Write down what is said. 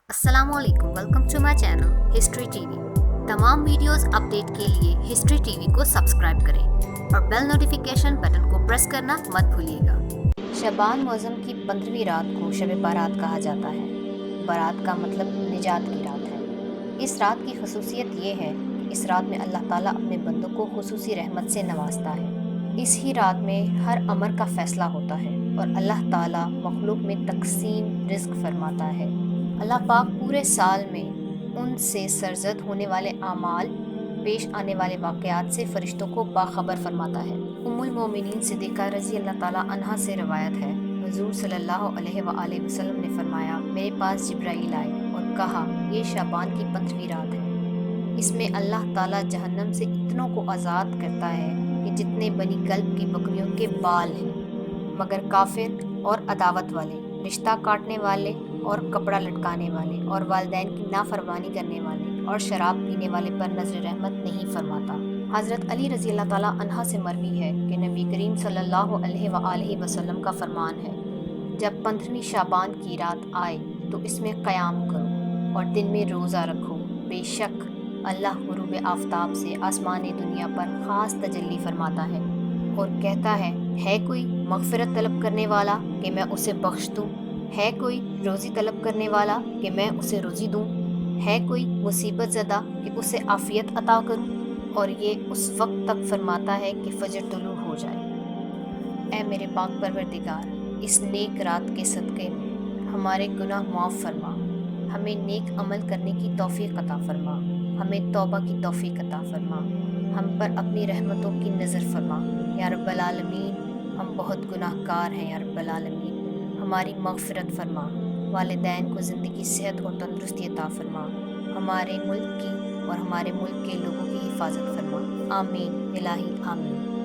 अस्सलाम वालेकुम, welcome to my channel history TV. तमाम वीडियोस अपडेट के लिए हिस्ट्री टीवी को सब्सक्राइब करें और बेल नोटिफिकेशन बटन को प्रेस करना मत भूलिएगा। शबान मुअज़्ज़म की 15वीं रात को शब बारात कहा जाता है। बारात का मतलब निजात की रात है। इस रात की खसूसियत ये है कि इस रात में अल्लाह ताला अपने बंदों को खुसूसी रहमत से नवाजता है। इस ही रात में हर अमर का फैसला होता है और अल्लाह ताला मखलूक में तकसीम रिज़्क़ फरमाता है। अल्लाह पाक पूरे साल में उनसे सरजद होने वाले आमाल, पेश आने वाले वाक़यात से फ़रिश्तों को बाखबर फरमाता है। उम्मुल मोमिनीन सिद्दीक़ा रज़ी अल्लाह ताला अन्हा से रवायत है, हुज़ूर सल्लल्लाहु अलैहि वसल्लम ने फरमाया, मेरे पास जिब्राईल आए और कहा, ये शाबान की 15वीं रात है। इसमें अल्लाह ताला जहन्नम से इतनों को आज़ाद करता है कि जितने बनी कल्ब की बकरियों के बाल हैं, मगर काफिर और अदावत वाले, रिश्ता काटने वाले और कपड़ा लटकाने वाले और वालिदैन की नाफरमानी करने वाले और शराब पीने वाले पर नजर रहमत नहीं फरमाता। हज़रत अली रज़ी अल्लाह ताला अन्हा से मरवी है कि नबी करीम सल्लल्लाहु अलैहि वसल्लम का फरमान है, जब 15वीं शाबान की रात आए तो इसमें क़याम करो और दिन में रोज़ा रखो। बेशक अल्लाह गुरूब आफ़ताब से आसमान दुनिया पर ख़ास तजल्ली फरमाता है और कहता है कोई मग़फ़िरत तलब करने वाला कि मैं उसे बख्श दूँ? है कोई रोज़ी तलब करने वाला कि मैं उसे रोज़ी दूँ? है कोई मुसीबत ज़दा कि उसे आफ़ियत अता करूँ? और ये उस वक्त तक फरमाता है कि फ़जर तुलू हो जाए। ऐ मेरे पाक परवरदिगार, इस नेक रात के सदक़े में हमारे गुनाह माफ़ फरमा, हमें नेक अमल करने की तौफ़ीक़ अता फरमा, हमें तौबा की तौफ़ीक़ अता फरमा, हम पर अपनी रहमतों की नज़र फरमा। या रब्बल आलमीन, हम बहुत गुनाहगार हैं। या रब्बल आलमीन, हमारी मग़फ़िरत फरमा, वालिदैन को ज़िंदगी, सेहत और तंदुरुस्ती अता फरमा, हमारे मुल्क की और हमारे मुल्क के लोगों की हिफाजत फरमा। आमीन इलाही आमीन।